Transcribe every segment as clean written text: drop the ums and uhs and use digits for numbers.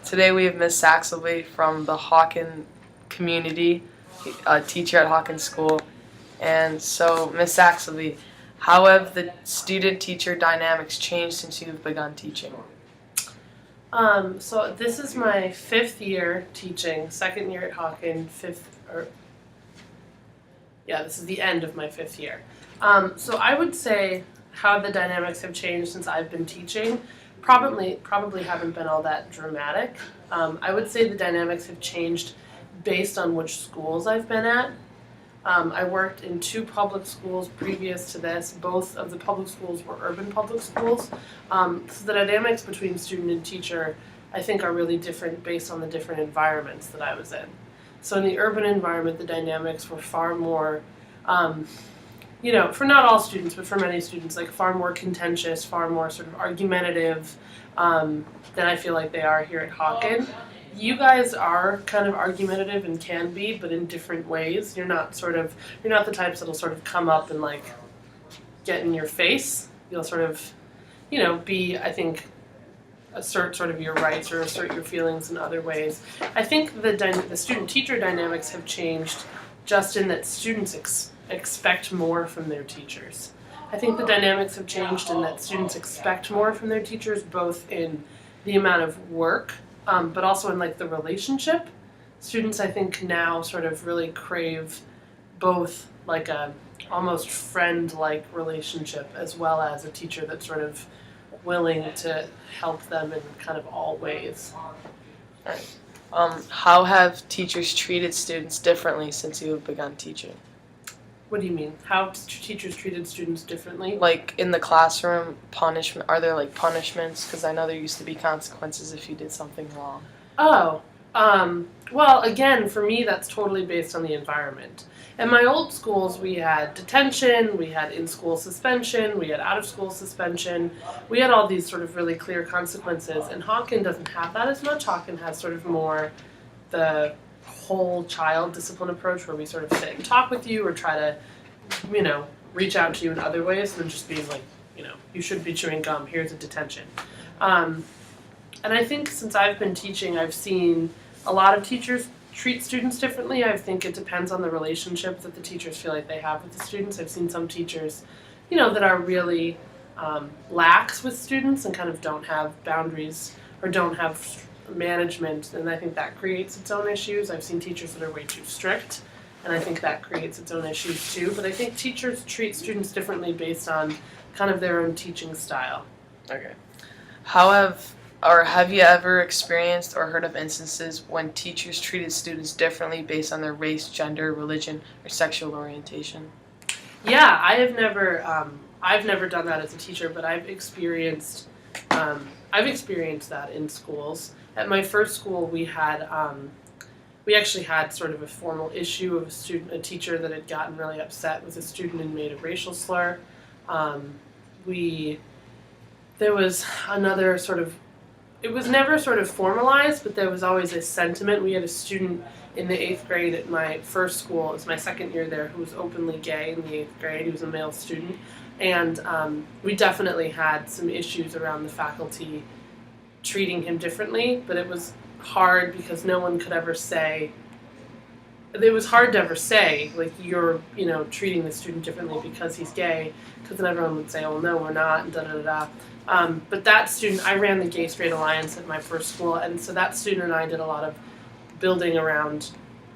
Today we have Miss Saxelby from the Hawken community, a teacher at Hawken School. And so, Miss Saxelby, how have the student-teacher dynamics changed since you've begun teaching? So this is my 5th year teaching, 2nd year at Hawken, this is the end of my 5th year. So I would say how the dynamics have changed since I've been teaching probably haven't been all that dramatic. I would say the dynamics have changed based on which schools I've been at. I worked in 2 public schools previous to this. Both of the public schools were urban public schools. So the dynamics between student and teacher, I think, are really different based on the different environments that I was in. So in the urban environment, the dynamics were far more, for not all students, but for many students, like far more contentious, far more sort of argumentative than I feel like they are here at Hawken. You guys are kind of argumentative and can be, but in different ways. You're not the types that'll sort of come up and like get in your face. You'll sort of, be, I think, assert sort of your rights or assert your feelings in other ways. I think the student-teacher dynamics have changed just in that students expect more from their teachers. I think the dynamics have changed in that students expect more from their teachers, both in the amount of work, but also in like the relationship. Students, I think, now sort of really crave both like a almost friend-like relationship as well as a teacher that's sort of willing to help them in kind of all ways. How have teachers treated students differently since you have begun teaching? What do you mean? How teachers treated students differently? Like in the classroom, punishment. Are there like punishments? Because I know there used to be consequences if you did something wrong. Oh, well, again, for me, that's totally based on the environment. In my old schools, we had detention, we had in-school suspension, we had out-of-school suspension. We had all these sort of really clear consequences, and Hawken doesn't have that as much. Hawken has sort of more the whole child discipline approach where we sort of sit and talk with you or try to, reach out to you in other ways than just being like, you should be chewing gum, here's a detention. And I think since I've been teaching, I've seen a lot of teachers treat students differently. I think it depends on the relationship that the teachers feel like they have with the students. I've seen some teachers, that are really lax with students and kind of don't have boundaries or don't have management, and I think that creates its own issues. I've seen teachers that are way too strict, and I think that creates its own issues too. But I think teachers treat students differently based on kind of their own teaching style. Okay. Have you ever experienced or heard of instances when teachers treated students differently based on their race, gender, religion, or sexual orientation? Yeah, I've never done that as a teacher, but I've experienced that in schools. At my first school, we actually had sort of a formal issue of a teacher that had gotten really upset with a student and made a racial slur. There was another sort of, it was never sort of formalized, but there was always a sentiment. We had a student in the 8th grade at my first school, it was my 2nd year there, who was openly gay in the 8th grade. He was a male student. And we definitely had some issues around the faculty treating him differently, but it was hard because no one could ever say, it was hard to ever say, like, you're, treating the student differently because he's gay, because then everyone would say, oh, no, we're not, and da-da-da-da. But that student, I ran the Gay Straight Alliance at my first school, and so that student and I did a lot of building around,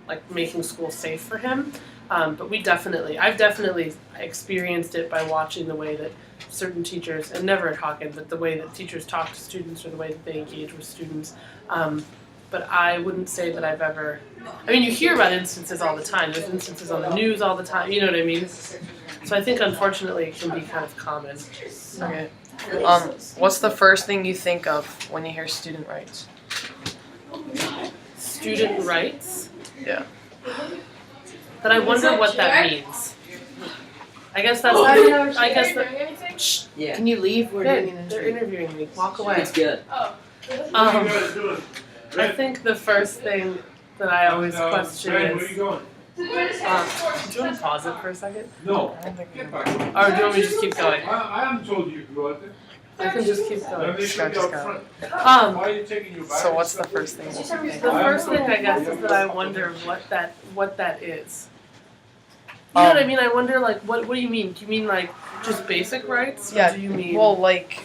like, making school safe for him. But I've definitely experienced it by watching the way that certain teachers, and never at Hawken, but the way that teachers talk to students or the way that they engage with students. But I wouldn't say that I've ever, you hear about instances all the time. There's instances on the news all the time, you know what I mean? So I think, unfortunately, it can be kind of common. Okay. What's the first thing you think of when you hear student rights? Student rights? Yeah. But I wonder what that means. I guess that's. Can you leave? They're interviewing me. Walk away. It's good. I think the first thing that I always question is. Where are you going? Do you want to pause it for a second? No. Or do you want me to just keep going? I haven't told you to go out there. I can just keep going. Just go. Um, So what's the first thing you think? the first thing I guess is that I wonder what that is. You know what I mean? I wonder like what do you mean? Do you mean like just basic rights? Yeah. Or do you mean Well, like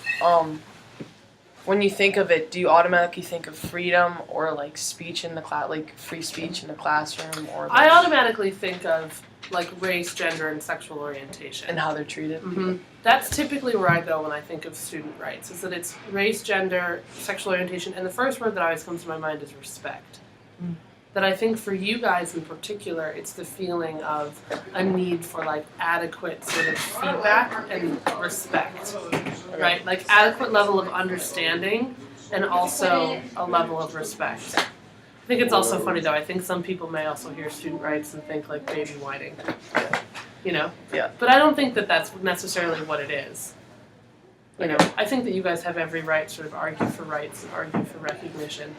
when you think of it, do you automatically think of freedom or like speech in the class, like free speech in the classroom, or I like, automatically think of like race, gender, and sexual orientation. and how they're treated? Mm-hmm. That's typically where I go when I think of student rights, is that it's race, gender, sexual orientation, and the first word that always comes to my mind is respect. Mm. That I think for you guys in particular, it's the feeling of a need for like adequate sort of feedback and respect, right? Like adequate level of understanding and also a level of respect. I think it's also funny though, I think some people may also hear student rights and think like baby whining, you know? Yeah. But I don't think that that's necessarily what it is. You know, I think that you guys have every right to sort of argue for rights and argue for recognition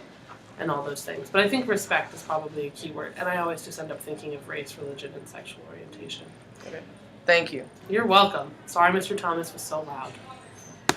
and all those things. But I think respect is probably a key word. And I always just end up thinking of race, religion, and sexual orientation. Okay. Thank you. You're welcome. Sorry Mr. Thomas was so loud.